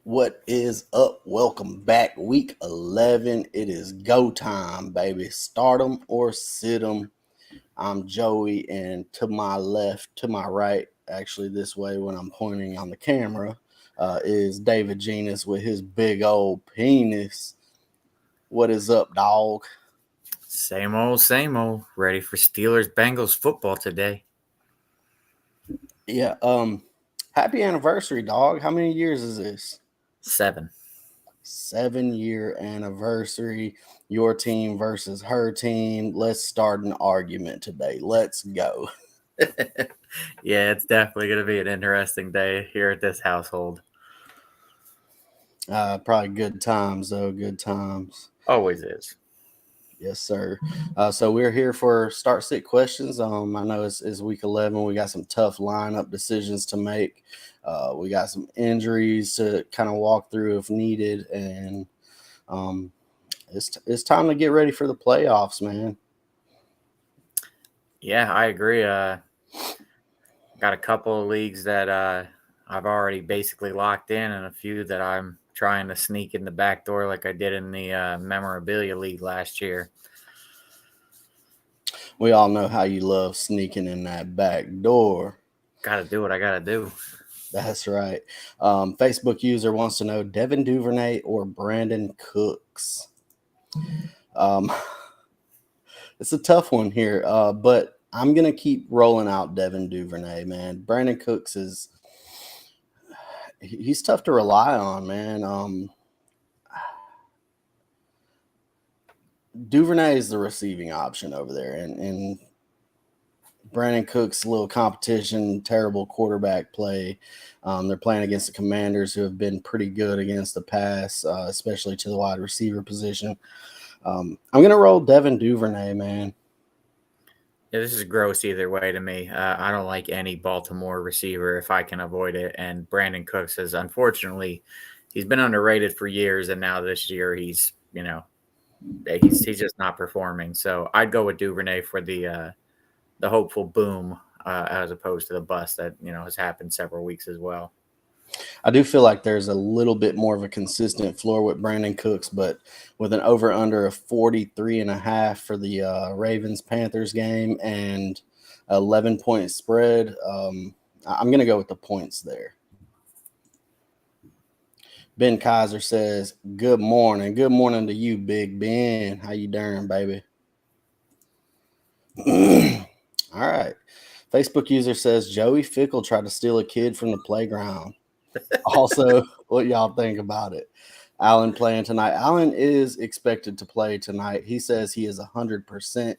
What is up? Welcome back. Week 11. It is go time, baby. Start 'em or sit 'em. I'm Joey, and to my left, to my right, actually, this way when I'm pointing on the camera, is David Genus with his big old penis. What is up, dog? Same old, same old. Ready for Steelers Bengals football today. Yeah, happy anniversary, dog. How many years is this? 7. 7 year anniversary. Your team versus her team. Let's start an argument today. Let's go. Yeah, it's definitely going to be an interesting day here at this household. Probably good times though. Good times. Always is. Yes, sir. So we're here for start sit questions. I know it's week 11. We got some tough lineup decisions to make. We got some injuries to kind of walk through if needed, and um, it's time to get ready for the playoffs, man. Yeah, I agree. Got a couple of leagues that I've already basically locked in, and a few that I'm trying to sneak in the back door like I did in the memorabilia league last year. We all know how you love sneaking in that back door. Got to do what I got to do. That's right. Facebook user wants to know Devin Duvernay or Brandon Cooks. Um, it's a tough one here, but I'm gonna keep rolling out Devin Duvernay, man. Brandon Cooks he's tough to rely on, man. Duvernay is the receiving option over there, and Brandon Cooks, little competition, terrible quarterback play. They're playing against the Commanders, who have been pretty good against the pass, especially to the wide receiver position. I'm going to roll Devin Duvernay, man. Yeah, this is gross either way to me. I don't like any Baltimore receiver if I can avoid it. And Brandon Cooks has unfortunately he's been underrated for years, and now this year he's just not performing. So I'd go with Duvernay for the hopeful boom as opposed to the bust that has happened several weeks as well. I do feel like there's a little bit more of a consistent floor with Brandon Cooks, but with an over under of 43.5 for the Ravens Panthers game and 11-point spread, I'm going to go with the points there. Ben Kaiser says, "Good morning. Good morning to you, Big Ben. How you doing, baby?" All right. Facebook user says Joey Fickle tried to steal a kid from the playground. Also, what y'all think about it? Allen playing tonight. Allen is expected to play tonight. He says he is 100%.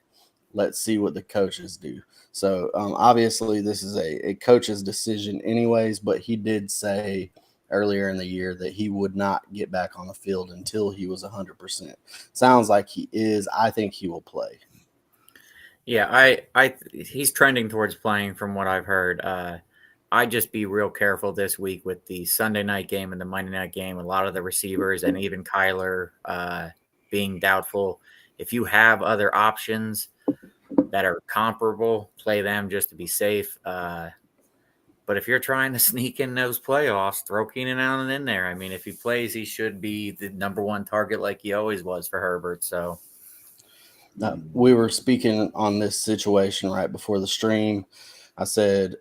Let's see what the coaches do. So obviously, this is a coach's decision, anyways. But he did say earlier in the year that he would not get back on the field until he was 100%. Sounds like he is. I think he will play. Yeah, he's trending towards playing from what I've heard. I'd just be real careful this week with the Sunday night game and the Monday night game. A lot of the receivers and even Kyler being doubtful. If you have other options that are comparable, play them just to be safe. But if you're trying to sneak in those playoffs, throw Keenan Allen in there. I mean, if he plays, he should be the number one target like he always was for Herbert. So we were speaking on this situation right before the stream. I said,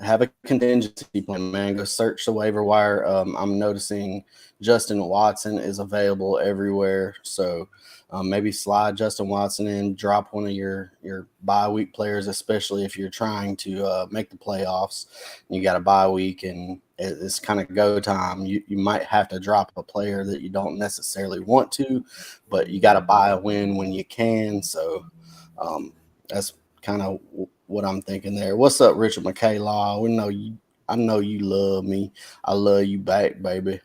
have a contingency plan, man. Go search the waiver wire. I'm noticing Justin Watson is available everywhere. So maybe slide Justin Watson in, drop one of your bye week players, especially if you're trying to make the playoffs. You got a bye week and it's kind of go time. You might have to drop a player that you don't necessarily want to, but you got to buy a win when you can. So that's kind of what I'm thinking there. What's up, Richard McKay Law? We know you. I know you love me. I love you back, baby.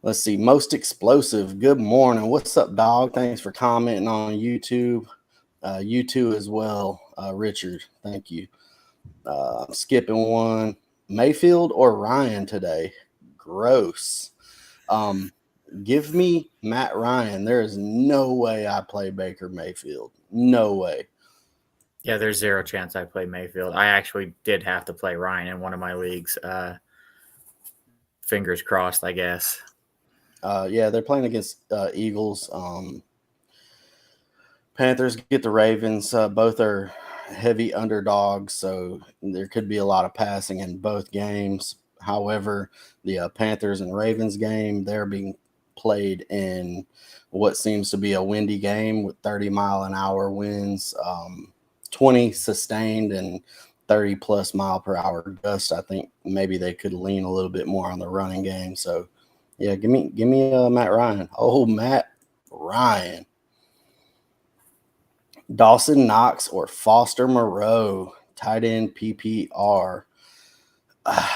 Let's see. Most explosive. Good morning. What's up, dog? Thanks for commenting on YouTube. You too as well, Richard. Thank you. Skipping one. Mayfield or Ryan today? Gross. Give me Matt Ryan. There is no way I play Baker Mayfield. No way. yeah, there's zero chance I play Mayfield. I actually did have to play Ryan in one of my leagues. fingers crossed, I guess. Yeah, they're playing against Eagles. Panthers get the Ravens. Both are heavy underdogs, so there could be a lot of passing in both games. However, the Panthers and Ravens game, they're being played in what seems to be a windy game with 30-mile-an-hour winds, 20 sustained and 30-plus mile per hour gusts. I think maybe they could lean a little bit more on the running game. So, yeah, give me Matt Ryan. Oh, Matt Ryan. Dawson Knox or Foster Moreau, tight end PPR. I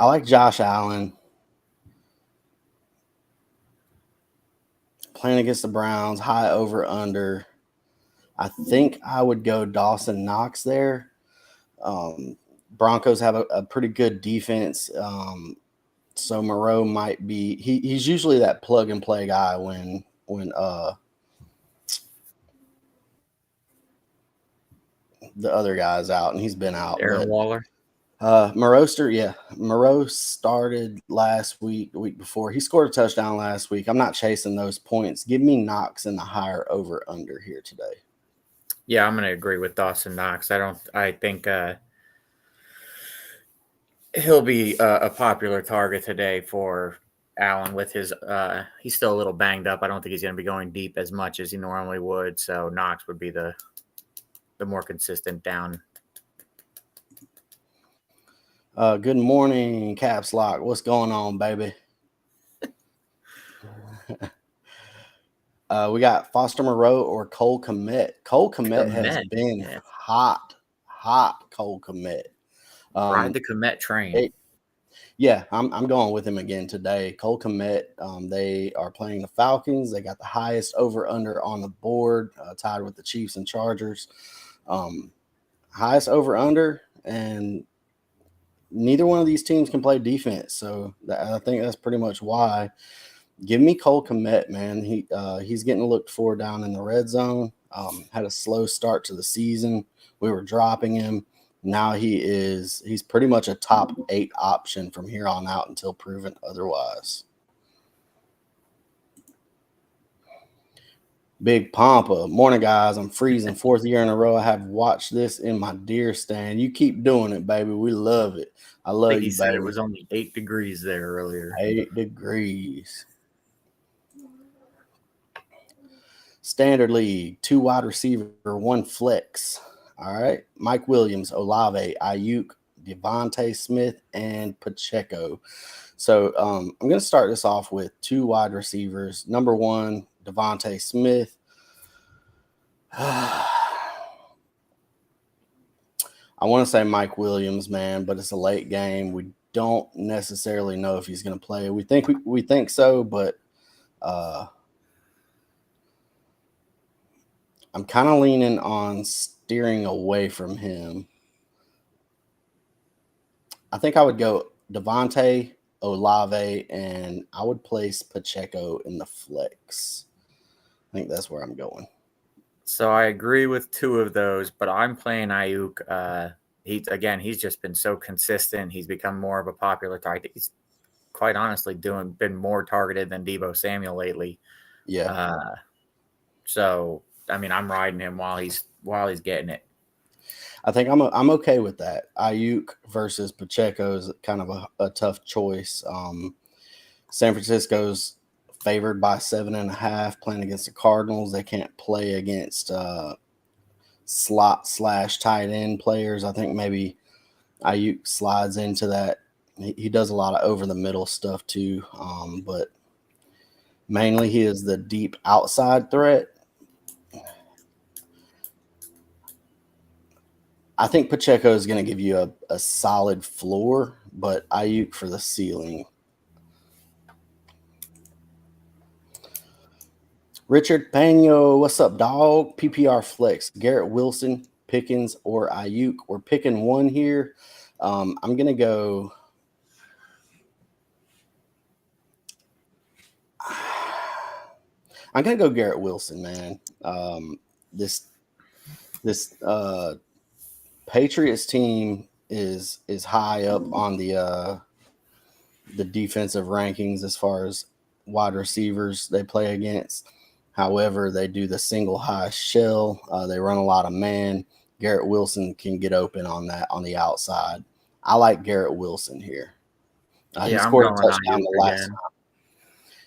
like Josh Allen playing against the Browns, high over under. I think I would go Dawson Knox there. Broncos have a pretty good defense. So Moreau might be he's usually that plug and play guy when the other guy's out, and he's been out. Aaron Waller. Moreau started last week, the week before. He scored a touchdown last week. I'm not chasing those points. Give me Knox in the higher over under here today. Yeah, I'm going to agree with Dawson Knox. I think he'll be a popular target today for Allen with his he's still a little banged up. I don't think he's going to be going deep as much as he normally would. So Knox would be the more consistent down. Good morning, Caps Lock. What's going on, baby? We got Foster Moreau or Cole Kmet. Cole Kmet has been hot. Cole Kmet. Ride the Kmet train. I'm going with him again today. Cole Kmet. They are playing the Falcons. They got the highest over under on the board, tied with the Chiefs and Chargers. Highest over under, and neither one of these teams can play defense. So I think that's pretty much why. Give me Cole Kmet, man. He's getting looked for down in the red zone. Had a slow start to the season. We were dropping him. Now he's pretty much a top 8 option from here on out until proven otherwise. Big Pampa. Morning, guys. I'm freezing. 4th year in a row I have watched this in my deer stand. You keep doing it, baby. We love it. I love you, baby. He said it was only 8 degrees there earlier. 8 degrees. Standard league, 2 wide receiver, 1 flex. All right. Mike Williams, Olave, Ayuk, Devontae Smith, and Pacheco. So I'm going to start this off with 2 wide receivers. Number 1, Devontae Smith. I want to say Mike Williams, man, but it's a late game. We don't necessarily know if he's going to play. We think so, but I'm kind of leaning on steering away from him. I think I would go Devontae, Olave, and I would place Pacheco in the flex. I think that's where I'm going. So I agree with 2 of those, but I'm playing Ayuk. He's just been so consistent. He's become more of a popular target. He's quite honestly been more targeted than Deebo Samuel lately. Yeah. So I mean, I'm riding him while he's getting it. I think I'm okay with that. Ayuk versus Pacheco is kind of a tough choice. San Francisco's favored by 7.5 playing against the Cardinals. They can't play against slot/tight end players. I think maybe Ayuk slides into that. He does a lot of over the middle stuff too, but mainly he is the deep outside threat. I think Pacheco is going to give you a solid floor, but Ayuk for the ceiling. Richard Pano, what's up, dog? PPR flex, Garrett Wilson, Pickens, or Ayuk. We're picking one here. I'm going to go. I'm going to go Garrett Wilson, man. This Patriots team is high up on the defensive rankings as far as wide receivers they play against. However, they do the single high shell. They run a lot of man. Garrett Wilson can get open on that on the outside. I like Garrett Wilson here. He Yeah, I'm scored a going touchdown Ayuk the last again.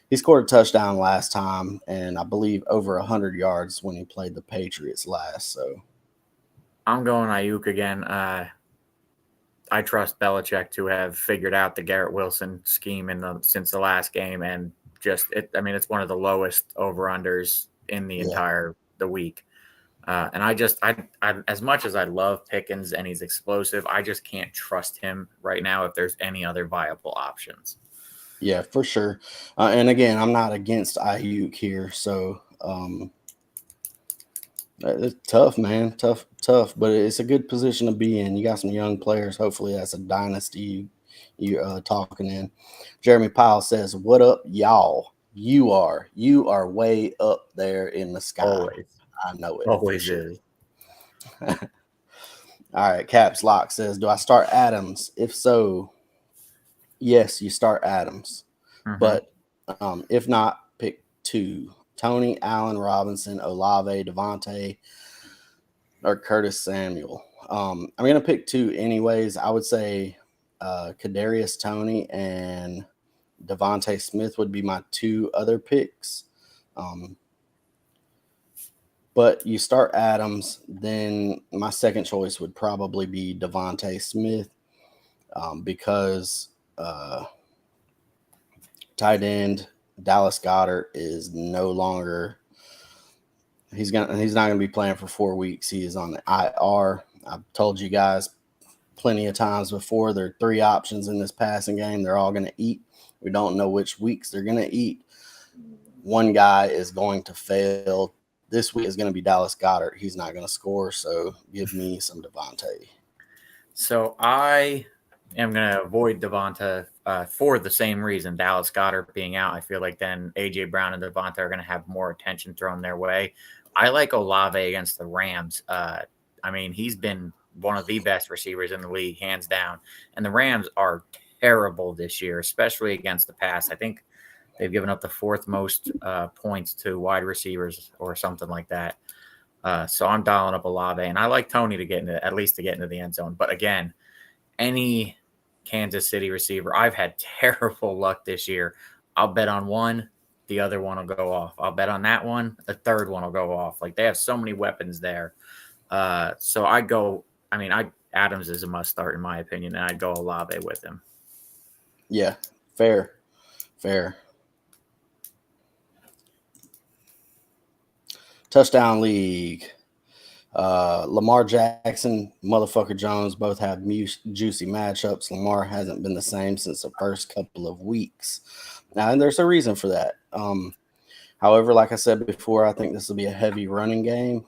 He scored a touchdown last time, and I believe over 100 yards when he played the Patriots last. So I'm going Ayuk again. I trust Belichick to have figured out the Garrett Wilson scheme since the last game, and it's one of the lowest over unders in the yeah, entire the week. And I as much as I love Pickens and he's explosive, I just can't trust him right now if there's any other viable options. yeah, for sure. And again, I'm not against Ayuk here, so it's tough, man, tough. But it's a good position to be in. You got some young players. Hopefully, that's a dynasty you talking in. Jeremy Powell says, "What up, y'all? You are way up there in the sky. Always, I know it for always sure." is. All right, Caps Lock says, "Do I start Adams? If so, yes, you start Adams. Mm-hmm. But if not, pick 2: Tony, Allen Robinson, Olave, Devontae, or Curtis Samuel." I'm gonna pick 2 anyways. I would say Kadarius Tony and Devontae Smith would be my 2 other picks. But you start Adams, then my second choice would probably be Devontae Smith because tight end Dallas Goedert is no longer. He's not gonna be playing for 4 weeks. He is on the IR. I've told you guys plenty of times before. There are 3 options in this passing game. They're all gonna eat. We don't know which weeks they're gonna eat. One guy is going to fail. This week is going to be Dallas Goedert. He's not going to score, so give me some Devontae. So I am going to avoid Devonta for the same reason. Dallas Goedert being out, I feel like then A.J. Brown and Devonta are going to have more attention thrown their way. I like Olave against the Rams. He's been one of the best receivers in the league, hands down. And the Rams are terrible this year, especially against the pass. I think they've given up the 4th most points to wide receivers or something like that. So I'm dialing up Olave, and I like Tony to get into the end zone. But again, any Kansas City receiver, I've had terrible luck this year. I'll bet on one, the other one will go off. I'll bet on that one, the third one will go off. Like they have so many weapons there. So Adams is a must start in my opinion, and I'd go Olave with him. Yeah, fair. Touchdown League. Lamar Jackson, motherfucker Jones both have juicy matchups. Lamar hasn't been the same since the first couple of weeks. Now, and there's a reason for that. However, like I said before, I think this will be a heavy running game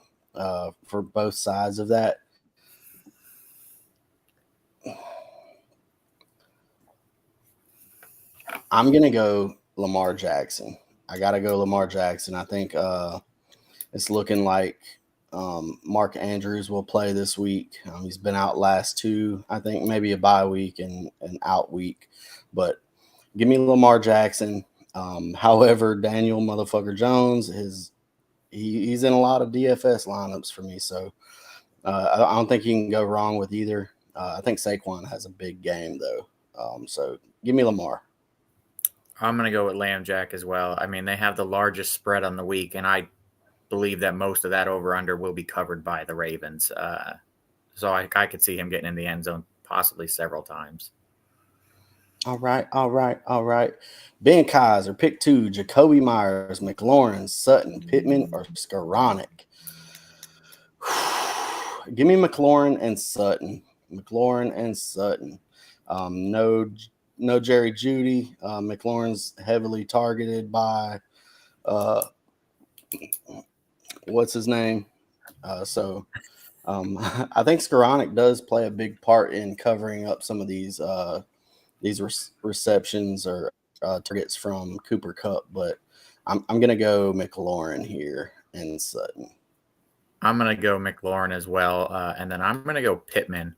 for both sides of that. I'm going to go Lamar Jackson. I got to go Lamar Jackson. I think it's looking like Mark Andrews will play this week. He's been out last 2, I think maybe a bye week and an out week. But give me Lamar Jackson. However, Daniel motherfucker Jones, he's in a lot of DFS lineups for me. So I don't think you can go wrong with either. I think Saquon has a big game, though. So give me Lamar. I'm going to go with Lamb Jack as well. I mean, they have the largest spread on the week, and I believe that most of that over-under will be covered by the Ravens. So I could see him getting in the end zone possibly several times. All right. Ben Kaiser, pick 2, Jacoby Myers, McLaurin, Sutton, Pittman, or Skoranek. Give me McLaurin and Sutton. No Jerry Jeudy. McLaurin's heavily targeted by what's his name? I think Skoranek does play a big part in covering up some of these receptions or targets from Cooper Kupp, but I'm going to go McLaurin here and Sutton. I'm going to go McLaurin as well, and then I'm going to go Pittman.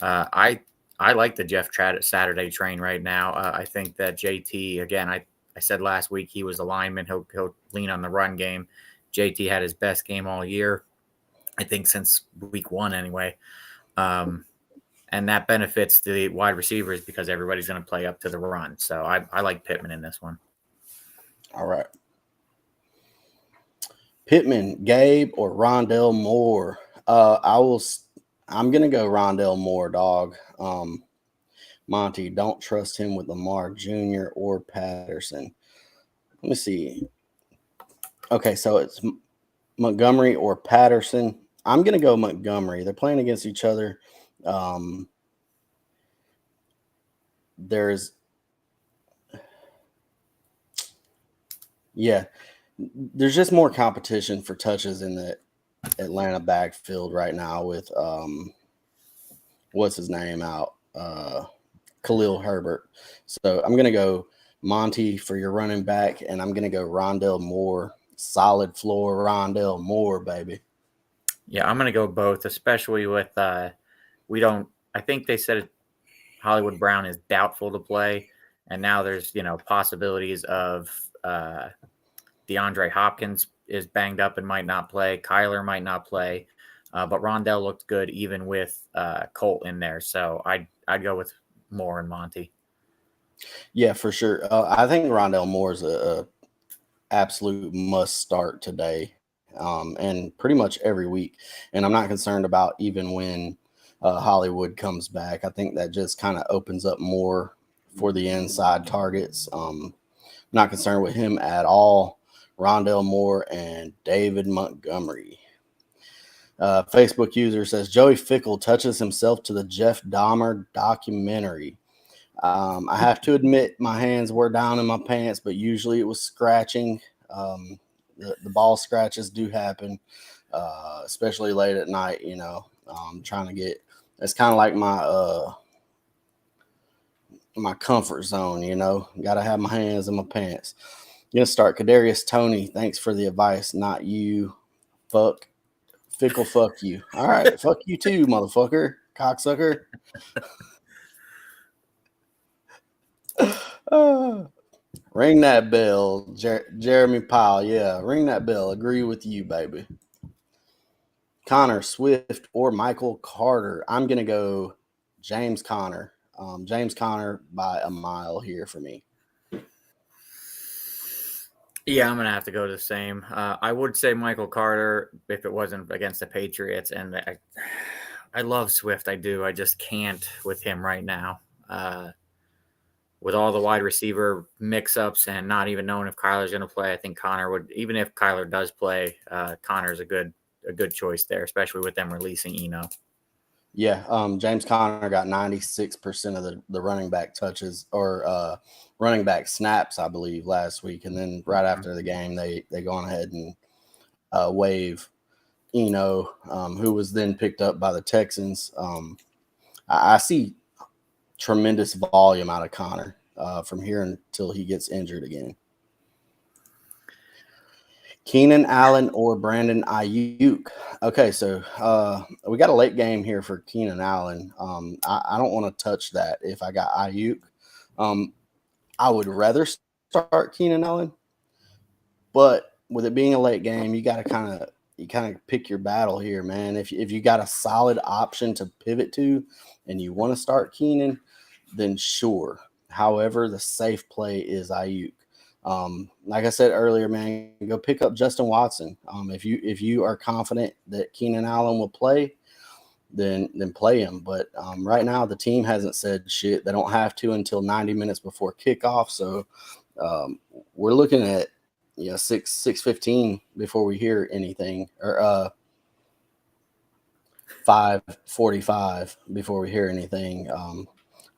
I like the Jeff Saturday train right now. I think that JT, again, I said last week he was a lineman. He'll lean on the run game. JT had his best game all year, I think since week 1 anyway. And that benefits the wide receivers because everybody's going to play up to the run. So I like Pittman in this one. All right. Pittman, Gabe, or Rondell Moore? I'm going to go Rondell Moore, dog. Monty, don't trust him with Lamar Jr. or Patterson. Let me see. Okay, so it's Montgomery or Patterson. I'm going to go Montgomery. They're playing against each other. There's just more competition for touches in the Atlanta backfield right now with what's his name out, Khalil Herbert. So I'm going to go Monty for your running back, and I'm going to go Rondell Moore. Solid floor Rondell Moore, baby. Yeah, I'm going to go both, especially with I think they said Hollywood Brown is doubtful to play, and now there's, possibilities of DeAndre Hopkins is banged up and might not play. Kyler might not play, but Rondell looked good even with Colt in there. So I'd go with Moore and Monty. Yeah, for sure. I think Rondell Moore is a absolute must start today, and pretty much every week. And I'm not concerned about even when Hollywood comes back. I think that just kind of opens up more for the inside targets. Not concerned with him at all. Rondell Moore and David Montgomery. Facebook user says Joey Fickle touches himself to the Jeff Dahmer documentary. I have to admit my hands were down in my pants, but usually it was scratching. The ball scratches do happen, especially late at night. Trying to get. It's kind of like my comfort zone. Got to have my hands in my pants. Gonna start Kadarius Toney. Thanks for the advice. Not you. Fickle. Fuck you. All right. Fuck you too, motherfucker. Cocksucker. Ring that bell, Jeremy Powell. Yeah, ring that bell. Agree with you, baby. Connor Swift or Michael Carter. I'm gonna go James Conner. James Conner by a mile here for me. Yeah, I'm gonna have to go the same. I would say Michael Carter if it wasn't against the Patriots, and I love Swift. I do. I just can't with him right now. With all the wide receiver mix-ups and not even knowing if Kyler's going to play, I think Conner would. Even if Kyler does play, Conner's a good choice there, especially with them releasing Eno. Yeah, James Conner got 96% of the running back touches or running back snaps, I believe, last week. And then right after the game, they go on ahead and waive Eno, who was then picked up by the Texans. I see tremendous volume out of Conner from here until he gets injured again. Keenan Allen or Brandon Ayuk. Okay, so we got a late game here for Keenan Allen. I don't want to touch that if I got Ayuk. I would rather start Keenan Allen, but with it being a late game, you got to kind of pick your battle here, man. If you got a solid option to pivot to and you want to start Keenan, then sure. However, the safe play is Ayuk. Like I said earlier, man, go pick up Justin Watson. If you are confident that Keenan Allen will play, then play him. But right now, the team hasn't said shit. They don't have to until 90 minutes before kickoff. So we're looking at 6:15 before we hear anything, or 5:45 before we hear anything.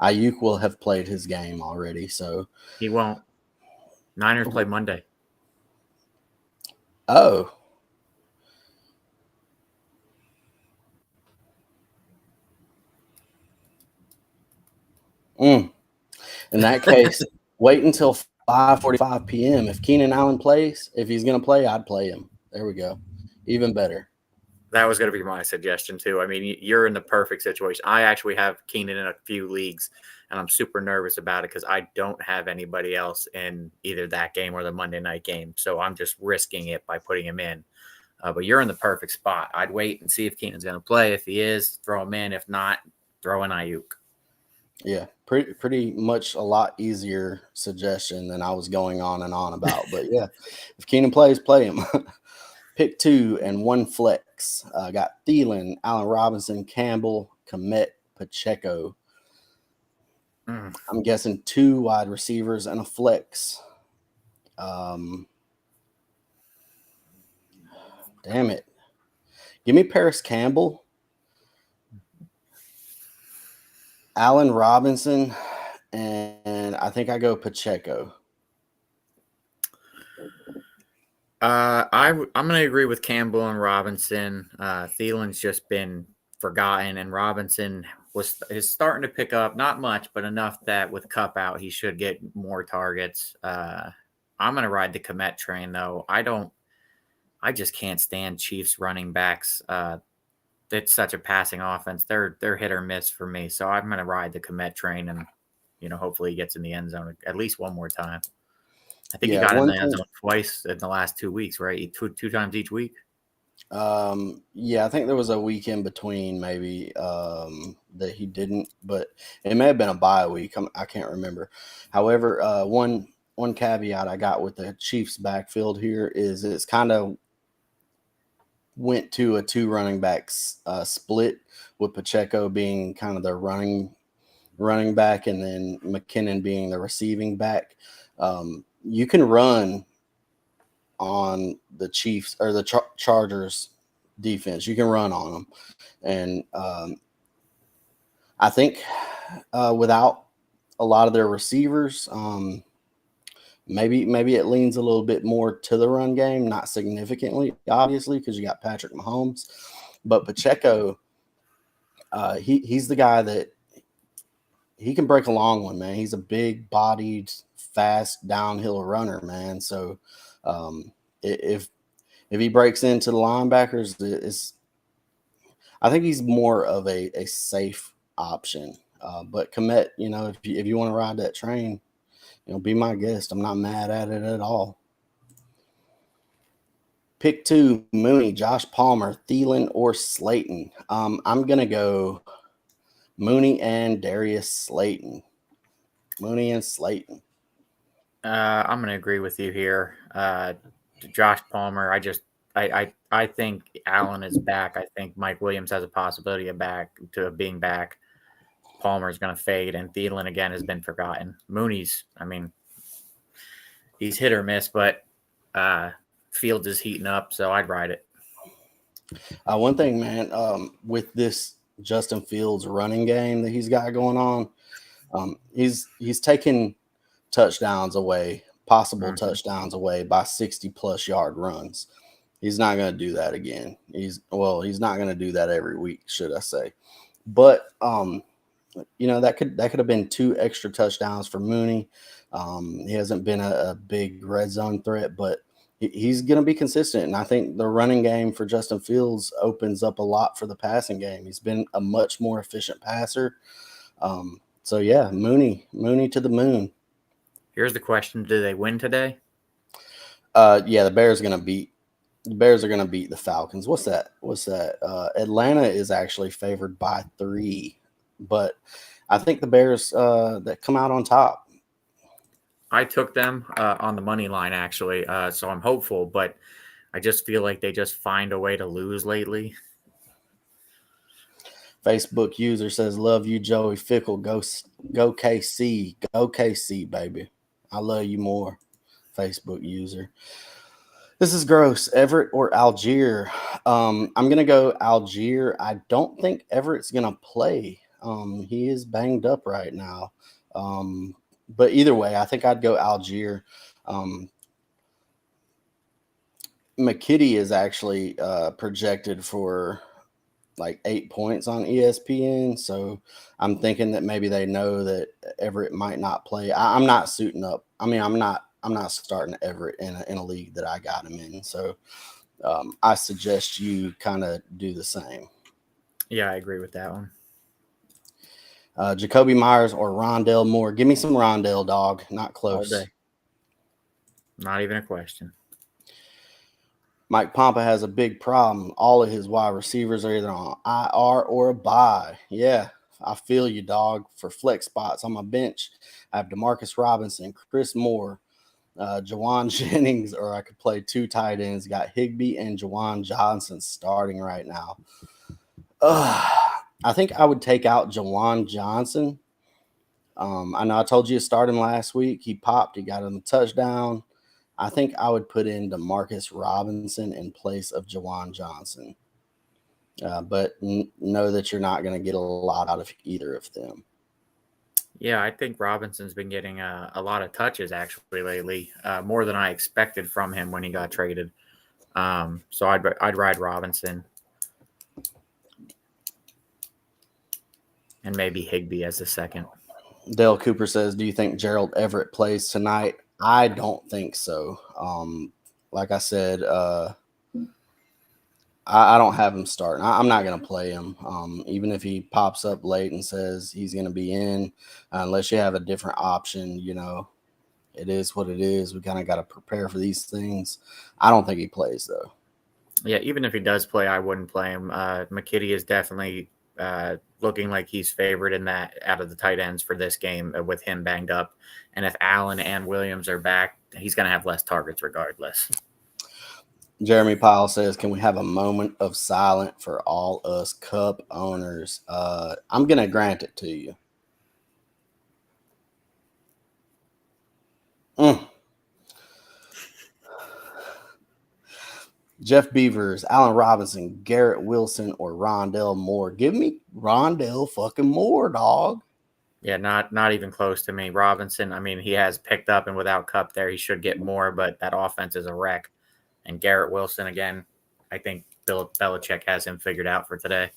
Ayuk will have played his game already, so he won't. Niners play Monday. Oh. In that case, wait until 5:45 p.m. If Keenan Allen plays, if he's going to play, I'd play him. There we go. Even better. That was going to be my suggestion too. I mean, you're in the perfect situation. I actually have Keenan in a few leagues, and I'm super nervous about it because I don't have anybody else in either that game or the Monday night game. So I'm just risking it by putting him in. But you're in the perfect spot. I'd wait and see if Keenan's going to play. If he is, throw him in. If not, throw in Ayuk. Yeah, pretty much a lot easier suggestion than I was going on and on about. But yeah, if Keenan plays, play him. Pick 2 and 1 flex. Got Thielen, Allen Robinson, Campbell, Komet, Pacheco. I'm guessing 2 wide receivers and a flex. Damn it. Give me Paris Campbell, Allen Robinson, and I think I go Pacheco. I'm going to agree with Campbell and Robinson. Thielen's just been forgotten, and Robinson is starting to pick up, not much, but enough that with Cup out, he should get more targets. I'm going to ride the Komet train, though. I just can't stand Chiefs running backs. It's such a passing offense. They're hit or miss for me. So I'm going to ride the Komet train, and hopefully he gets in the end zone at least one more time. I think he got in the end zone twice in the last 2 weeks, right? Two times each week. Yeah, I think there was a week in between maybe that he didn't, but it may have been a bye week. I can't remember. However, one caveat I got with the Chiefs backfield here is it's kind of went to a 2 running backs split, with Pacheco being kind of the running back and then McKinnon being the receiving back. You can run on the Chiefs or the Chargers defense. You can run on them. And I think without a lot of their receivers, maybe it leans a little bit more to the run game, not significantly, obviously, because you got Patrick Mahomes. But Pacheco, he's the guy that he can break a long one, man. He's a big-bodied, fast downhill runner, man. So if he breaks into the linebackers, I think he's more of a safe option. But Komet, if you want to ride that train, be my guest. I'm not mad at it at all. Pick 2, Mooney, Josh Palmer, Thielen, or Slayton. I'm gonna go Mooney and Darius Slayton. Mooney and Slayton. I'm going to agree with you here. Josh Palmer, I think Allen is back. I think Mike Williams has a possibility of being back. Palmer is going to fade, and Thielen again has been forgotten. Mooney's, he's hit or miss, but Fields is heating up, so I'd ride it. One thing, man, with this Justin Fields running game that he's got going on, he's taken touchdowns away, possible touchdowns away by 60-plus yard runs. He's not going to do that again. He's not going to do that every week, should I say. But that could have been 2 extra touchdowns for Mooney. He hasn't been a big red zone threat, but he's going to be consistent. And I think the running game for Justin Fields opens up a lot for the passing game. He's been a much more efficient passer. So yeah, Mooney to the moon. Here's the question: do they win today? Yeah, the Bears are going to beat the Falcons. What's that? Atlanta is actually favored by 3, but I think the Bears that come out on top. I took them on the money line, actually, so I'm hopeful, but I just feel like they just find a way to lose lately. Facebook user says, "Love you, Joey Fickle. Go KC. Go KC, baby. I love you more." Facebook user. This is gross. Everett or Algier? I'm going to go Algier. I don't think Everett's going to play. He is banged up right now. But either way, I think I'd go Algier. McKitty is actually projected for like 8 points on ESPN. So I'm thinking that maybe they know that Everett might not play. I'm not suiting up. I'm not starting Everett in a league that I got him in. So I suggest you kind of do the same. Yeah, I agree with that one. Jacoby Myers or Rondell Moore. Give me some Rondell, dog. Not close. All day. Not even a question. Mike Pompa has a big problem. All of his wide receivers are either on IR or a bye. Yeah, I feel you, dog. For flex spots on my bench, I have Demarcus Robinson, Chris Moore, Jawan Jennings, or I could play 2 tight ends. Got Higbee and Jawan Johnson starting right now. I think I would take out Jawan Johnson. I know I told you to start him last week. He popped. He got him a touchdown. I think I would put in Demarcus Robinson in place of Jawan Johnson. But know that you're not going to get a lot out of either of them. Yeah, I think Robinson's been getting a lot of touches actually lately, more than I expected from him when he got traded. So I'd ride Robinson and maybe Higbee as the second. Dale Cooper says, do you think Gerald Everett plays tonight? I don't think so. Like I said, I don't have him starting. I'm not going to play him, even if he pops up late and says he's going to be in, unless you have a different option. You know, it is what it is. We kind of got to prepare for these things. I don't think he plays, though. Yeah, even if he does play, I wouldn't play him. McKitty is definitely looking like he's favored in that out of the tight ends for this game with him banged up. And if Allen and Williams are back, he's going to have less targets regardless. Jeremy Powell says, can we have a moment of silence for all us Cup owners? I'm going to grant it to you. Jeff Beavers, Allen Robinson, Garrett Wilson, or Rondell Moore. Give me Rondell fucking Moore, dog. Yeah, not even close to me. Robinson, I mean, he has picked up, and without Cup there, he should get more, but that offense is a wreck. And Garrett Wilson, again, I think Bill Belichick has him figured out for today.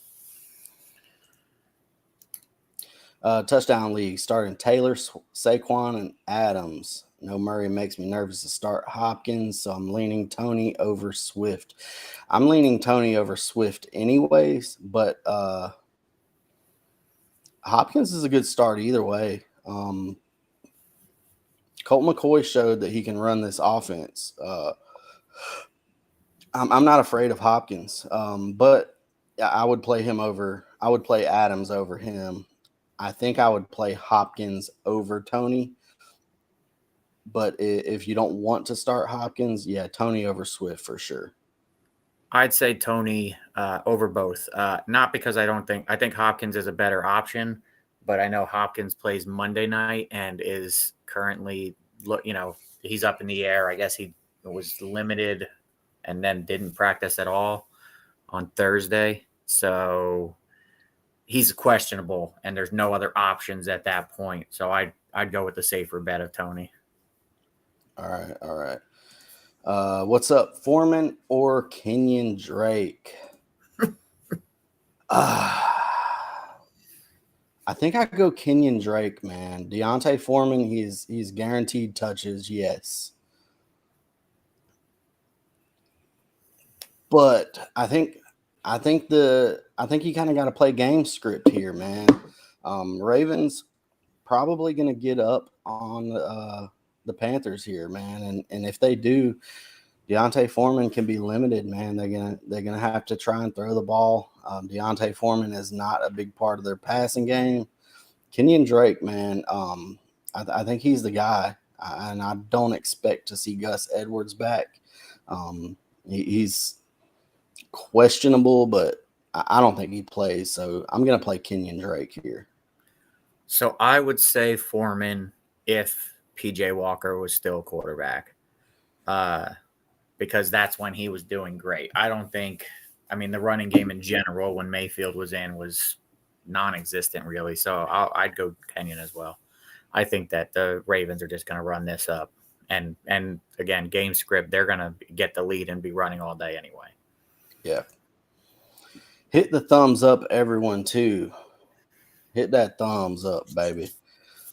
Touchdown league starting Taylor, Saquon, and Adams. No Murray makes me nervous to start Hopkins, so I'm leaning Tony over Swift. I'm leaning Tony over Swift anyways, but Hopkins is a good start either way. Colt McCoy showed that he can run this offense. I'm not afraid of Hopkins, but I would play him over. I would play Adams over him. I think I would play Hopkins over Tony. But if you don't want to start Hopkins, yeah, Tony over Swift for sure. I'd say Tony over both. Not because I think Hopkins is a better option, but I know Hopkins plays Monday night and is currently, he's up in the air. I guess he was limited and then didn't practice at all on Thursday. So he's questionable and there's no other options at that point. So I'd go with the safer bet of Tony. All right. What's up, Foreman or Kenyon Drake? I think I could go Kenyon Drake, man. Deontay Foreman, he's guaranteed touches, yes. But I think you kind of got to play game script here, man. Ravens probably going to get up on the Panthers here, man, and if they do, Deontay Foreman can be limited, man. They're gonna have to try and throw the ball. Deontay Foreman is not a big part of their passing game. Kenyon Drake, man, I think he's the guy, and I don't expect to see Gus Edwards back. He's questionable, but I don't think he plays. So I'm gonna play Kenyon Drake here. So I would say Foreman if PJ Walker was still quarterback, because that's when he was doing great. The running game in general when Mayfield was in was non-existent really. So I'd go Kenyon as well. I think that the Ravens are just going to run this up and again, game script, they're going to get the lead and be running all day anyway. Yeah. Hit the thumbs up, everyone, too. Hit that thumbs up, baby.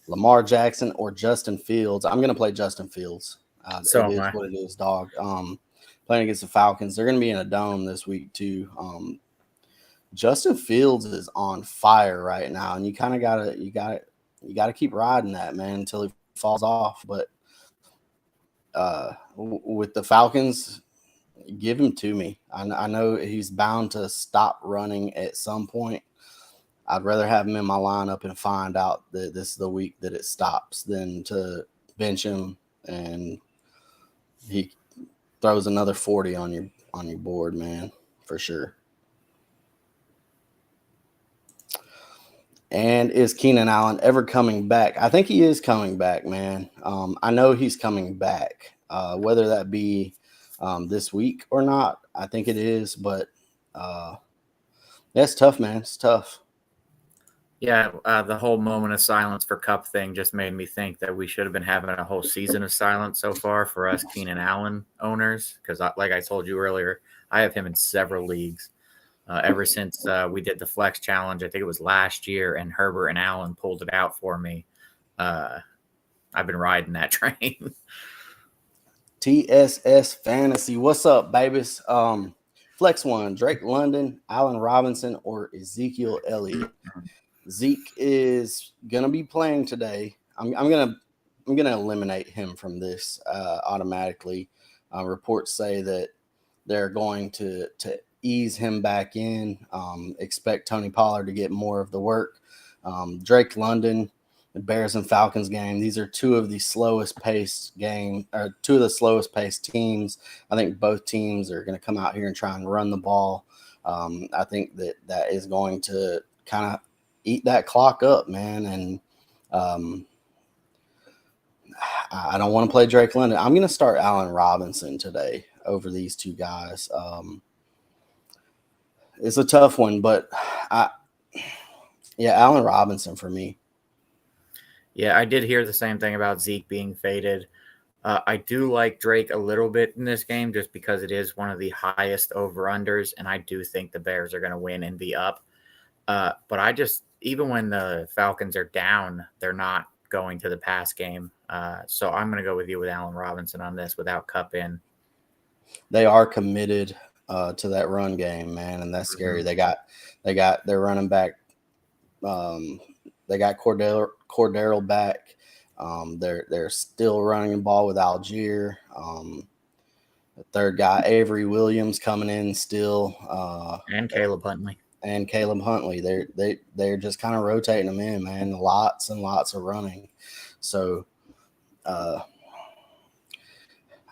Lamar Jackson or Justin Fields. I'm going to play Justin Fields. It is what it is, dog. playing against the Falcons. They're going to be in a dome this week too. Justin Fields is on fire right now, and you kind of gotta keep riding that, man, until he falls off. But with the Falcons, give him to me. I know he's bound to stop running at some point. I'd rather have him in my lineup and find out that this is the week that it stops than to bench him and he throws another 40 on your board, man, for sure. And is Keenan Allen ever coming back? I think he is coming back, man. I know he's coming back. Whether that be this week or not, I think it is. But it's tough, man. It's tough. Yeah, the whole moment of silence for Cup thing just made me think that we should have been having a whole season of silence so far for us Keenan Allen owners. Because like I told you earlier, I have him in several leagues. Ever since we did the Flex Challenge, I think it was last year, and Herbert and Allen pulled it out for me. I've been riding that train. TSS Fantasy. What's up, babies? Flex one, Drake London, Allen Robinson, or Ezekiel Elliott. Zeke is gonna be playing today. I'm gonna eliminate him from this automatically. Reports say that they're going to ease him back in. Expect Tony Pollard to get more of the work. Drake London, the Bears and Falcons game. These are two of the slowest paced teams. I think both teams are going to come out here and try and run the ball. I think that is going to kind of eat that clock up, man. And I don't want to play Drake London. I'm going to start Allen Robinson today over these two guys. It's a tough one, but Allen Robinson for me. Yeah, I did hear the same thing about Zeke being faded. I do like Drake a little bit in this game just because it is one of the highest over-unders, and I do think the Bears are going to win and be up. But I just, even when the Falcons are down, they're not going to the pass game. So I'm going to go with you with Allen Robinson on this without Cup in. They are committed to that run game, man, and that's scary. They got their running back. They got Cordero back. They're still running the ball with Algier. The third guy, Avery Williams, coming in still, and Caleb Huntley. They're just kind of rotating them in, man. Lots and lots of running. So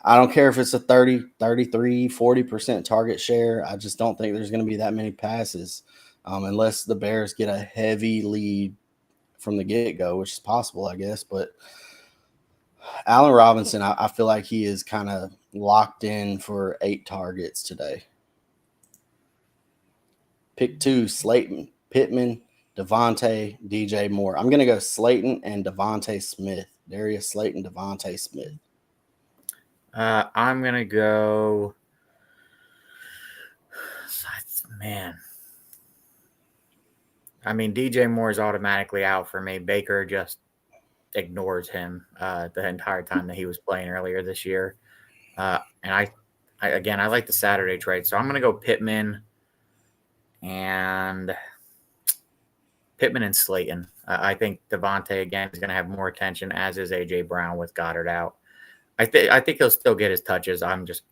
I don't care if it's a 30, 33, 40% target share. I just don't think there's going to be that many passes unless the Bears get a heavy lead from the get-go, which is possible, I guess. But Allen Robinson, I feel like he is kind of locked in for 8 targets today. Pick 2, Slayton, Pittman, Devontae, DJ Moore. I'm going to go Slayton and Devontae Smith. Darius Slayton, Devontae Smith. I'm going to go, man. I mean, DJ Moore is automatically out for me. Baker just ignores him the entire time that he was playing earlier this year. And I like the Saturday trade. So I'm going to go Pittman and Slayton. I think Devontae, again, is going to have more attention, as is A.J. Brown with Goddard out. I think he'll still get his touches. I'm just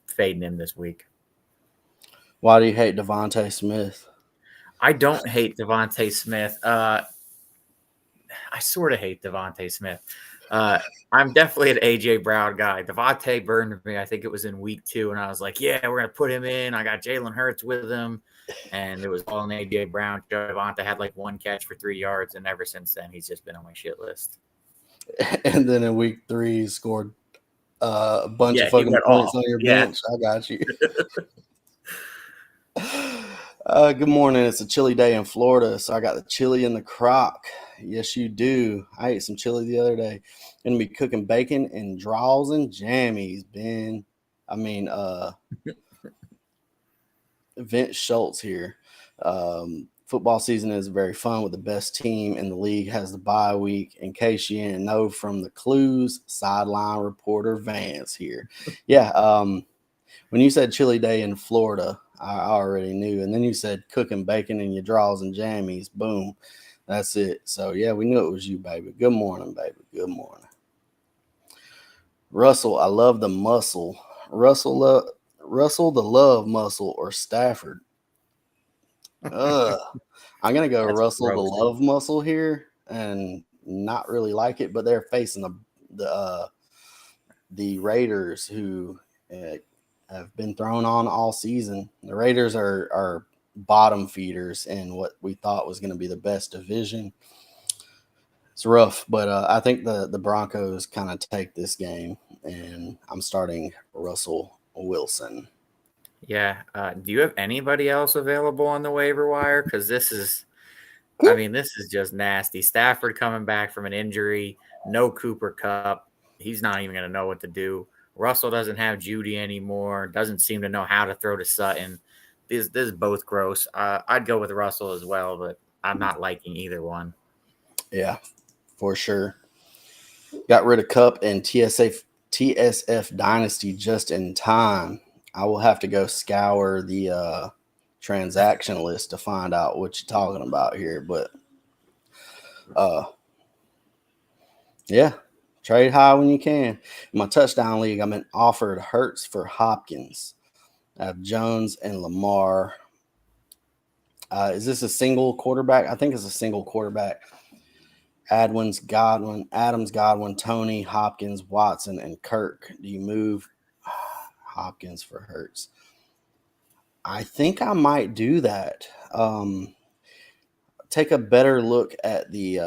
fading him this week. Why do you hate Devontae Smith? I don't hate Devontae Smith. I sort of hate Devontae Smith. I'm definitely an A.J. Brown guy. Devontae burned me. I think it was in week 2, and I was like, yeah, we're going to put him in. I got Jalen Hurts with him, and it was all in A.J. Brown. Devontae had like 1 catch for 3 yards, and ever since then, he's just been on my shit list. And then in week 3, he scored a bunch of fucking points on your bench. I got you. Good morning. It's a chilly day in Florida, so I got the chili in the crock. Yes, you do. I ate some chili the other day. Gonna be cooking bacon and draws and jammies, Ben. I mean, Vince Schultz here. Football season is very fun with the best team in the league has the bye week. In case you didn't know from the clues, sideline reporter Vance here. Yeah, when you said chili day in Florida, I already knew. And then you said cooking bacon in your drawers and jammies. Boom. That's it. So, yeah, we knew it was you, baby. Good morning, baby. Good morning. Russell, I love the muscle. Russell, the love muscle, or Stafford. I'm going to go That's Russell, the gross. love muscle here, and not really like it, but they're facing the Raiders, who have been thrown on all season. The Raiders are bottom feeders in what we thought was going to be the best division. It's rough, but I think the Broncos kind of take this game, and I'm starting Russell Wilson. Yeah. Do you have anybody else available on the waiver wire? Because this is just nasty. Stafford coming back from an injury, no Cooper Kupp. He's not even going to know what to do. Russell doesn't have Judy anymore, doesn't seem to know how to throw to Sutton. This is both gross. I'd go with Russell as well, but I'm not liking either one. Yeah, for sure. Got rid of Kupp and TSF Dynasty just in time. I will have to go scour the transaction list to find out what you're talking about here. But yeah, trade high when you can. In my touchdown league, I'm offered Hurts for Hopkins. I have Jones and Lamar. Is this a single quarterback? I think it's a single quarterback. Adams, Godwin, Tony, Hopkins, Watson, and Kirk. Do you move Hopkins for Hurts? I think I might do that. Take a better look at the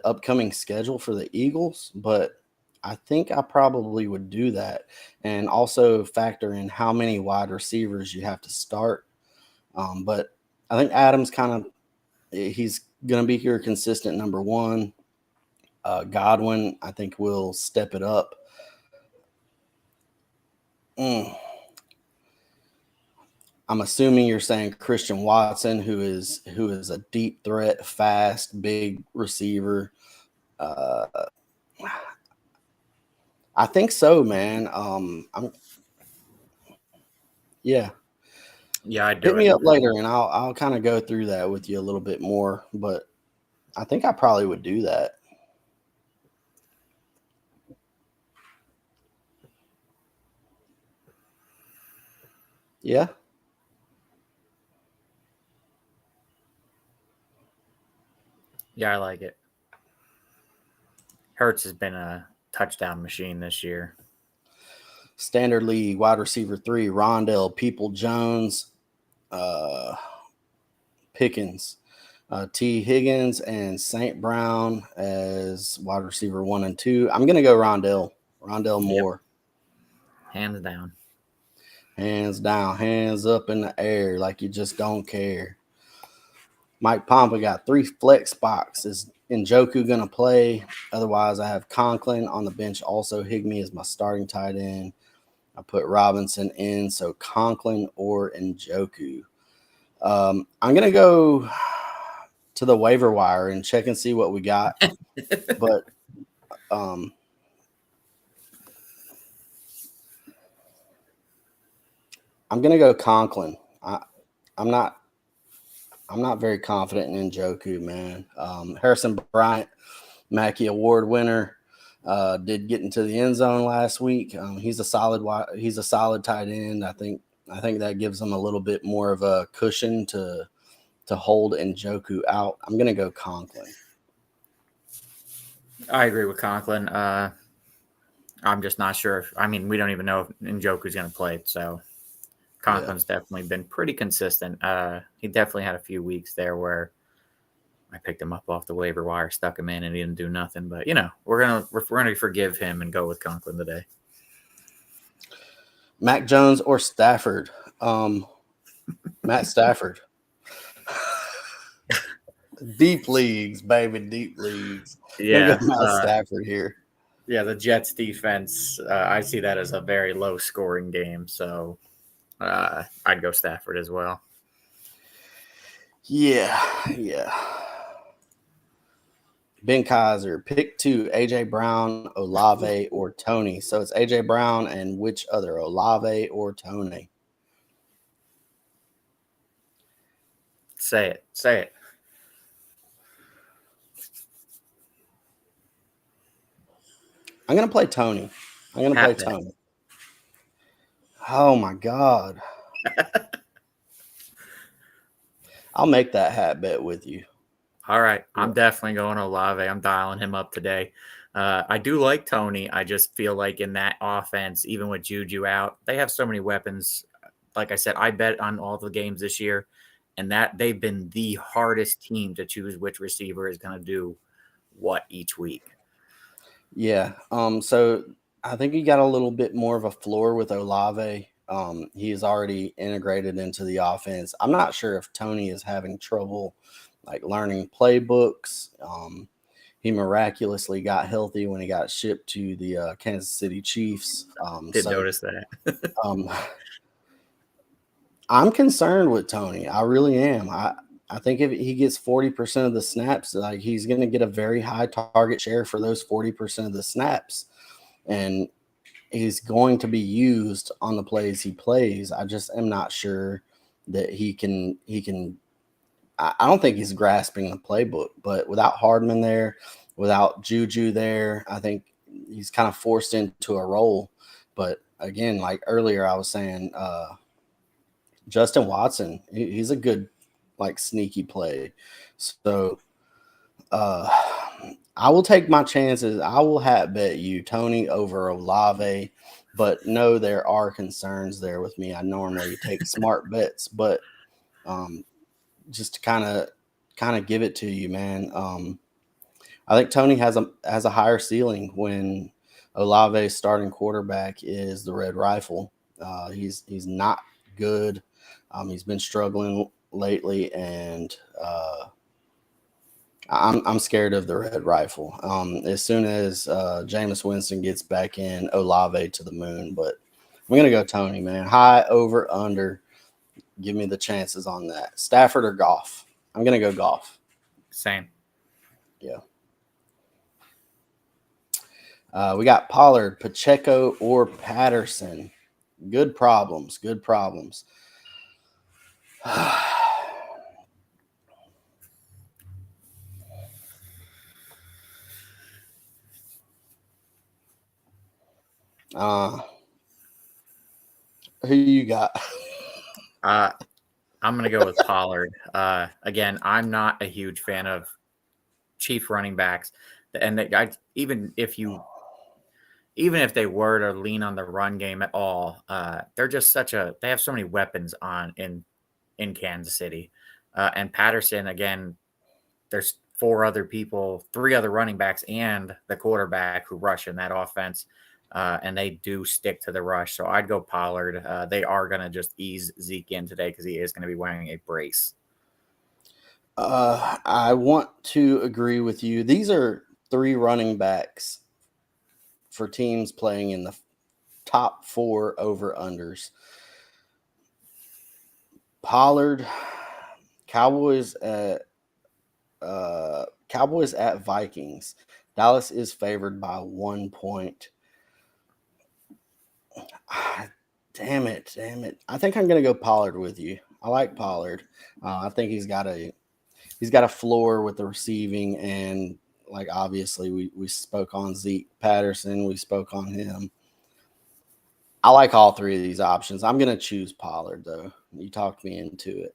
upcoming schedule for the Eagles, but I think I probably would do that, and also factor in how many wide receivers you have to start. But I think Adams he's going to be your consistent number one. Godwin, I think, will step it up. I'm assuming you're saying Christian Watson, who is a deep threat, fast, big receiver. I think so, man. Yeah. Yeah, I'd do Hit it. me up later, and I'll kind of go through that with you a little bit more. But I think I probably would do that. Yeah. Yeah, I like it. Hurts has been a touchdown machine this year. Standard league wide receiver 3, Rondell People-Jones, Pickens, T. Higgins, and St. Brown as wide receiver 1 and 2. I'm going to go Rondell Moore. Hands down. Hands down, hands up in the air like you just don't care. Mike Pompa got 3 flex spots. Is Njoku going to play? Otherwise, I have Conklin on the bench. Also, Higbee is my starting tight end. I put Robinson in, so Conklin or Njoku. I'm going to go to the waiver wire and check and see what we got. But I'm going to go Conklin. I'm not very confident in Njoku, man. Harrison Bryant, Mackey Award winner, did get into the end zone last week. He's a solid tight end. I think that gives him a little bit more of a cushion to hold Njoku out. I'm going to go Conklin. I agree with Conklin. I'm just not sure we don't even know if Njoku's going to play. So Conklin's definitely been pretty consistent. He definitely had a few weeks there where I picked him up off the waiver wire, stuck him in, and he didn't do nothing. But we're gonna forgive him and go with Conklin today. Mac Jones or Stafford? Matt Stafford. Deep leagues, baby, deep leads. Yeah, Matt Stafford here. Yeah, the Jets defense. I see that as a very low scoring game, so I'd go Stafford as well. Ben Kaiser, pick 2, AJ Brown, Olave, or Tony. So it's AJ Brown and which other, Olave or Tony? Say it. Say it. I'm going to play Tony. I'm going to play Tony. Oh, my God. I'll make that hat bet with you. All right. I'm definitely going Olave. I'm dialing him up today. I do like Tony. I just feel like in that offense, even with Juju out, they have so many weapons. Like I said, I bet on all the games this year, and that they've been the hardest team to choose which receiver is going to do what each week. Yeah. So I think he got a little bit more of a floor with Olave. He is already integrated into the offense. I'm not sure if Tony is having trouble like learning playbooks. He miraculously got healthy when he got shipped to the Kansas City Chiefs. Did notice that. I'm concerned with Tony. I really am. I think if he gets 40% of the snaps, like he's going to get a very high target share for those 40% of the snaps. And he's going to be used on the plays he plays. I just am not sure that he can I don't think he's grasping the playbook, but without Hardman there, without Juju there, I think he's kind of forced into a role. But again, like earlier I was saying, Justin Watson, he's a good like sneaky play. So I will take my chances. I will hat bet you Tony over Olave, but no, there are concerns there with me. I normally take smart bets, but just to kind of give it to you, man. I think Tony has a higher ceiling when Olave's starting quarterback is the Red Rifle. He's not good. He's been struggling lately, and I'm scared of the Red Rifle. As soon as Jameis Winston gets back in, Olave to the moon. But I'm gonna go Tony, man. High, over, under. Give me the chances on that. Stafford or Goff? I'm gonna go Goff. Same. Yeah. We got Pollard, Pacheco, or Patterson. Good problems. Good problems. Who you got? I'm going to go with Pollard. Again, I'm not a huge fan of Chief running backs, and even if they were to lean on the run game at all, they're just they have so many weapons in Kansas City, and Patterson again. There's three other running backs, and the quarterback who rush in that offense. And they do stick to the rush. So I'd go Pollard. They are going to just ease Zeke in today because he is going to be wearing a brace. I want to agree with you. These are 3 running backs for teams playing in the top 4 over-unders. Pollard, Cowboys at Vikings. Dallas is favored by 1 point. Damn it. I think I'm going to go Pollard with you. I like Pollard. I think he's got a floor with the receiving, and like obviously we spoke on Zeke Patterson. We spoke on him. I like all 3 of these options. I'm going to choose Pollard, though. You talked me into it.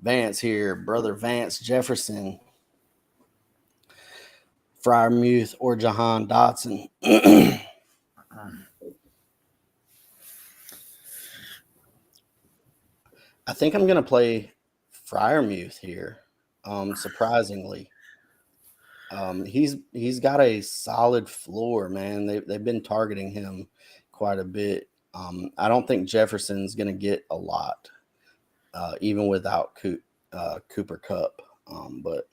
Vance here, brother Vance Jefferson, Freiermuth, or Jahan Dotson. I think I'm going to play Freiermuth here, surprisingly. He's got a solid floor, man. They've been targeting him quite a bit. I don't think Jefferson's going to get a lot, even without Cooper Kupp. But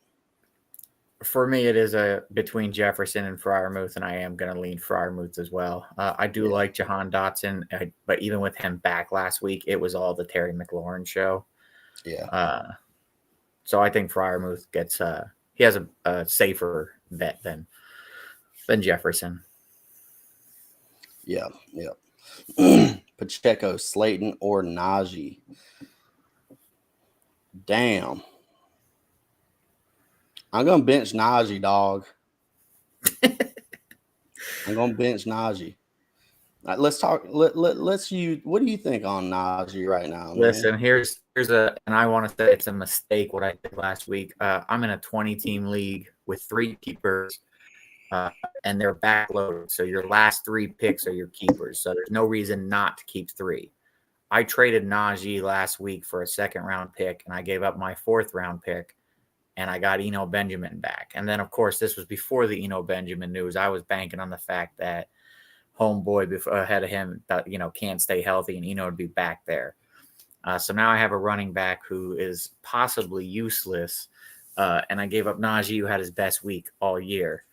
for me, it is between Jefferson and Freiermuth, and I am going to lean Freiermuth as well. I do like Jahan Dotson, but even with him back last week, it was all the Terry McLaurin show. Yeah. So I think Freiermuth gets he has a safer bet than Jefferson. Yeah. Pacheco, Slayton, or Najee. Damn. I'm gonna bench Najee, dog. I'm gonna bench Najee. Let's talk. Let's you. What do you think on Najee right now, man? Listen, here's a, and I want to say it's a mistake what I did last week. I'm in a 20-team league with 3 keepers, and they're backloaded. So your last 3 picks are your keepers. So there's no reason not to keep 3. I traded Najee last week for a 2nd-round pick, and I gave up my 4th-round pick, and I got Eno Benjamin back. And then, of course, this was before the Eno Benjamin news. I was banking on the fact that homeboy ahead of him, can't stay healthy, and Eno would be back there. So now I have a running back who is possibly useless, and I gave up Najee, who had his best week all year.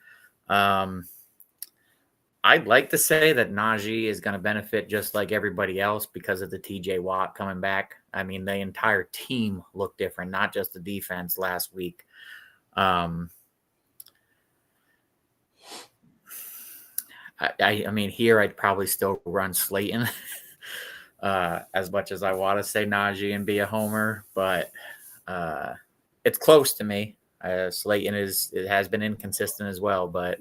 I'd like to say that Najee is going to benefit just like everybody else because of the TJ Watt coming back. I mean, the entire team looked different, not just the defense last week. I mean, here I'd probably still run Slayton as much as I want to say Najee and be a homer, but it's close to me. Slayton has been inconsistent as well, but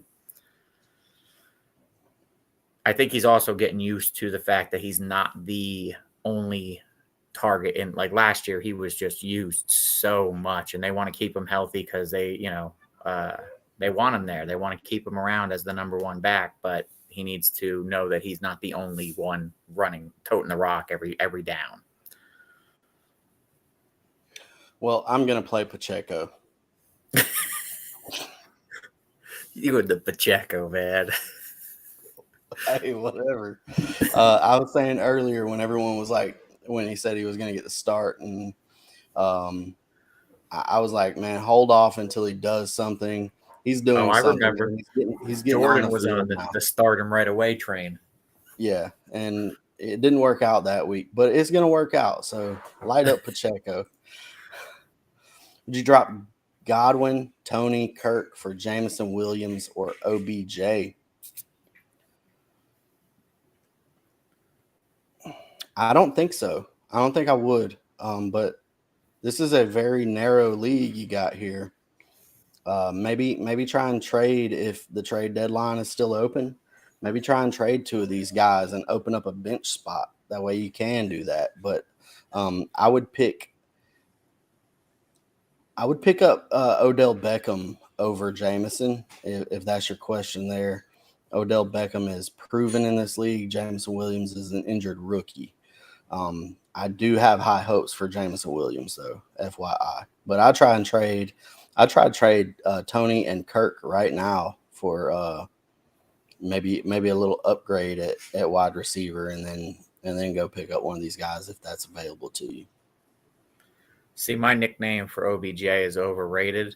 I think he's also getting used to the fact that he's not the only target. And like last year, he was just used so much, and they want to keep him healthy because they want him there. They want to keep him around as the number 1 back, but he needs to know that he's not the only one toting the rock every down. Well, I'm gonna play Pacheco. You and the Pacheco, man. Hey, whatever. I was saying earlier when everyone was like, when he said he was going to get the start, and I was like, man, hold off until he does something. He's doing I something. remember. He's getting Jordan on was on the start him right away train. Yeah, and it didn't work out that week, but it's going to work out. So light up Pacheco. Would you drop Godwin, Tony, Kirk for Jameson Williams or OBJ? I don't think so. I don't think I would. But this is a very narrow league you got here. Maybe try and trade if the trade deadline is still open. Maybe try and trade 2 of these guys and open up a bench spot. That way you can do that. But I would pick up Odell Beckham over Jameson if that's your question there. Odell Beckham is proven in this league. Jameson Williams is an injured rookie. I do have high hopes for Jameson Williams, though, FYI. But I try to trade Tony and Kirk right now for maybe a little upgrade at wide receiver, and then go pick up one of these guys if that's available to you. See, my nickname for OBJ is overrated.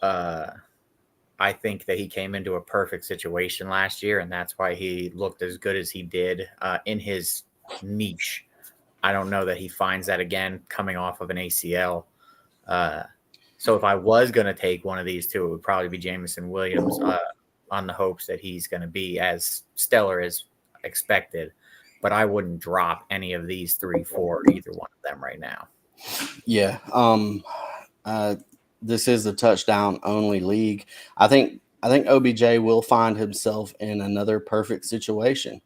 I think that he came into a perfect situation last year, and that's why he looked as good as he did in his niche. I don't know that he finds that again coming off of an ACL. So if I was going to take one of these 2, it would probably be Jameson Williams on the hopes that he's going to be as stellar as expected. But I wouldn't drop any of these 3, 4, either one of them right now. Yeah. This is a touchdown only league. I think OBJ will find himself in another perfect situation.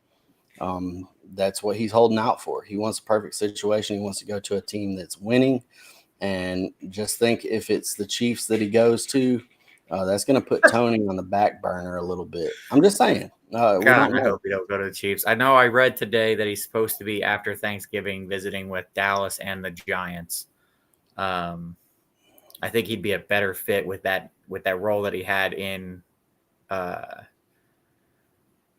That's what he's holding out for. He wants a perfect situation. He wants to go to a team that's winning. And just think if it's the Chiefs that he goes to, that's going to put Tony on the back burner a little bit. I'm just saying. I hope he don't go to the Chiefs. I know I read today that he's supposed to be after Thanksgiving visiting with Dallas and the Giants. I think he'd be a better fit with that role that he had in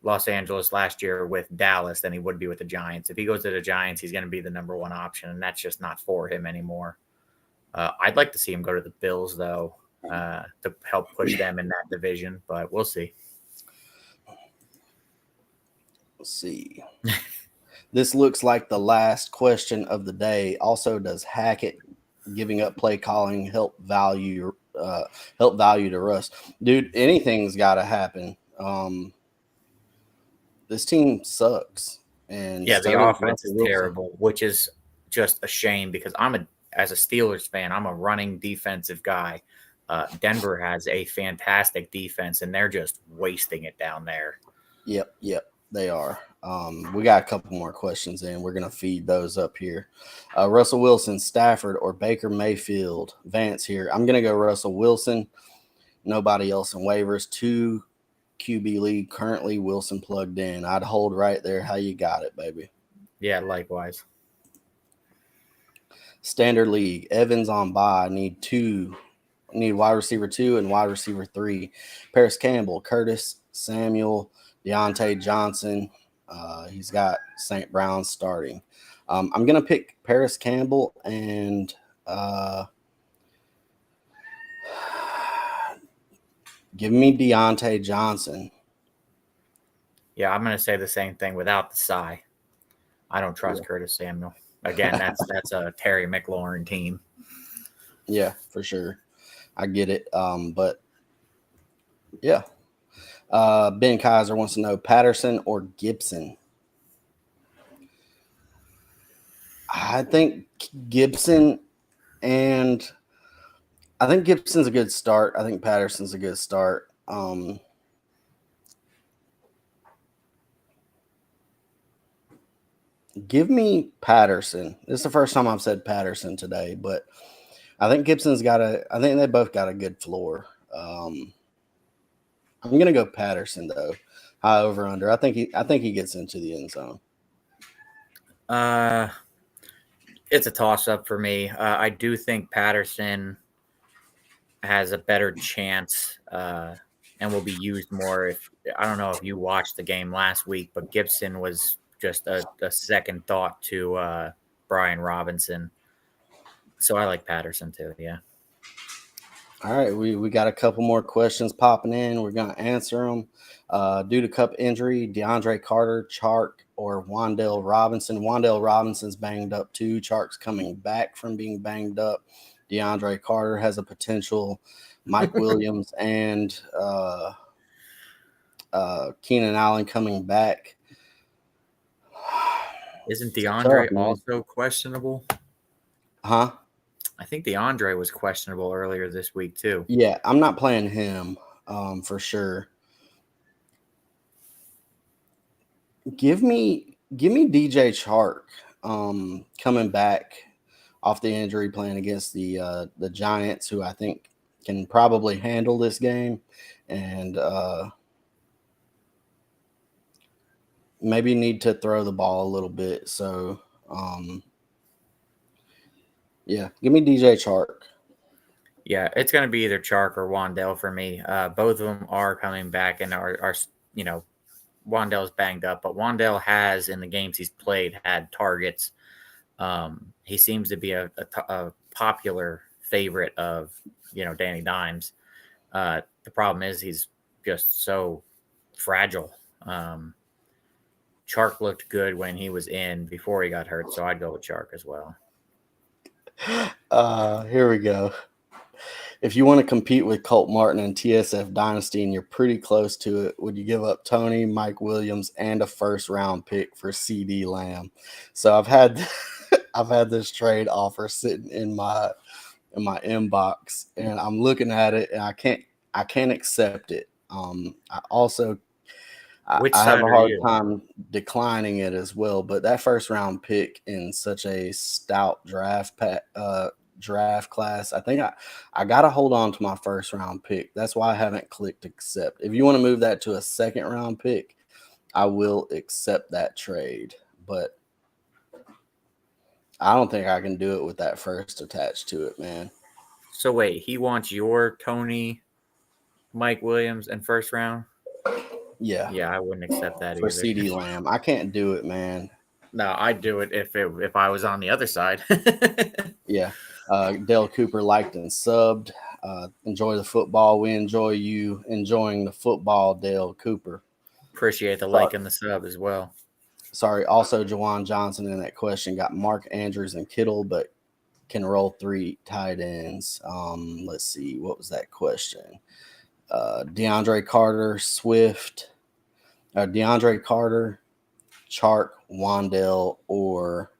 Los Angeles last year with Dallas than he would be with the Giants. If he goes to the Giants, he's going to be the number 1 option, and that's just not for him anymore. I'd like to see him go to the Bills, though, to help push them in that division, but we'll see. Let's see. This looks like the last question of the day. Also, does Hackett giving up play calling help value help value to Russ. Dude, anything's got to happen. This team sucks. And Yeah, the starting offense is Russell Wilson. terrible, which is just a shame because as a Steelers fan, I'm a running defensive guy. Denver has a fantastic defense, and they're just wasting it down there. Yep, they are. We got a couple more questions in. We're going to feed those up here. Russell Wilson, Stafford, or Baker Mayfield? Vance here. I'm going to go Russell Wilson. Nobody else in waivers. 2 QB league. Currently, Wilson plugged in. I'd hold right there. How you got it, baby? Yeah, likewise. Standard league. Evans on bye. Need wide receiver 2 and wide receiver 3. Paris Campbell, Curtis Samuel, Deontay Johnson. He's got St. Brown starting. I'm going to pick Paris Campbell and give me Deontay Johnson. Yeah, I'm going to say the same thing without the sigh. I don't trust Curtis Samuel. Again, that's a Terry McLaurin team. Yeah, for sure. I get it. But yeah. Ben Kaiser wants to know Patterson or Gibson. I think Gibson, and I think Gibson's a good start. I think Patterson's a good start. Give me Patterson. This is the first time I've said Patterson today, but I think Gibson's I think they both got a good floor. I'm gonna go Patterson though. High over under. I think he gets into the end zone. It's a toss up for me. I do think Patterson has a better chance and will be used more. I don't know if you watched the game last week, but Gibson was just a second thought to Brian Robinson. So I like Patterson too. Yeah. All right, we got a couple more questions popping in. We're going to answer them. Due to cup injury, DeAndre Carter, Chark, or Wan'Dale Robinson. Wan'Dale Robinson's banged up too. Chark's coming back from being banged up. DeAndre Carter has a potential. Mike Williams and Keenan Allen coming back. Isn't DeAndre also questionable? Huh? I think DeAndre was questionable earlier this week too. Yeah, I'm not playing him for sure. Give me DJ Chark coming back off the injury, playing against the Giants, who I think can probably handle this game, and maybe need to throw the ball a little bit. So, yeah, give me DJ Chark. Yeah, it's going to be either Chark or Wan'Dale for me. Both of them are coming back and are Wan'Dale's banged up, but Wan'Dale has, in the games he's played, had targets. He seems to be a popular favorite of, Danny Dimes. The problem is he's just so fragile. Chark looked good when he was in before he got hurt, so I'd go with Chark as well. Here we go. If you want to compete with Colt Martin and TSF Dynasty and you're pretty close to it, would you give up Tony, Mike Williams, and a first-round pick for CeeDee Lamb? So I've had this trade offer sitting in my inbox, and I'm looking at it, and I can't accept it. I have a hard time declining it as well. But that first-round pick in such a stout draft class, I think I got to hold on to my first round pick. That's why I haven't clicked accept. If you want to move that to a second round pick, I will accept that trade, but I don't think I can do it with that first attached to it, man. So wait, he wants your Tony, Mike Williams, and first round? Yeah. Yeah, I wouldn't accept that for either. CeeDee Lamb. I can't do it, man. No, I'd do it if I was on the other side. Yeah. Dale Cooper liked and subbed. Enjoy the football. We enjoy you enjoying the football, Dale Cooper. Appreciate the like and the sub as well. Sorry. Also, Jawan Johnson in that question got Mark Andrews and Kittle, but can roll 3 tight ends. Let's see. What was that question? DeAndre Carter, Swift, DeAndre Carter, Chark, Wandell, or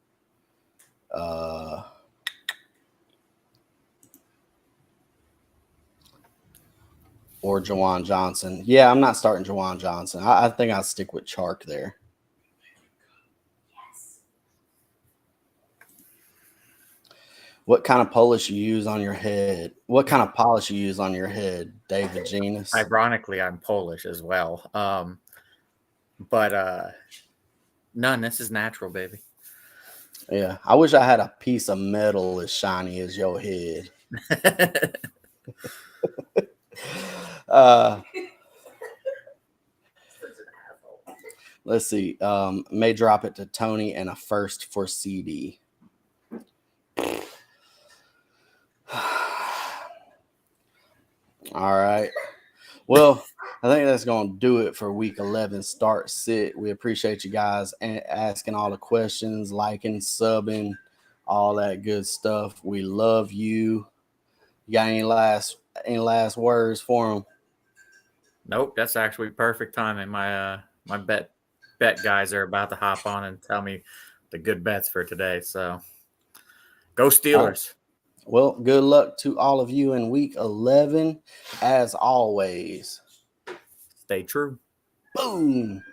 Jawan Johnson. Yeah, I'm not starting Jawan Johnson. I think I'll stick with Chark there. What kind of polish you use on your head? What kind of polish you use on your head, David Genus? Ironically, I'm Polish as well. But none. This is natural, baby. Yeah, I wish I had a piece of metal as shiny as your head. Let's see. May drop it to Tony and a first for CD. All right. Well, I think that's going to do it for week 11 start sit. We appreciate you guys asking all the questions, liking, subbing, all that good stuff. We love you. You got any last words for them? Nope, that's actually perfect timing. My bet guys are about to hop on and tell me the good bets for today. So go Steelers. Well, good luck to all of you in week 11. As always, Stay true. boom.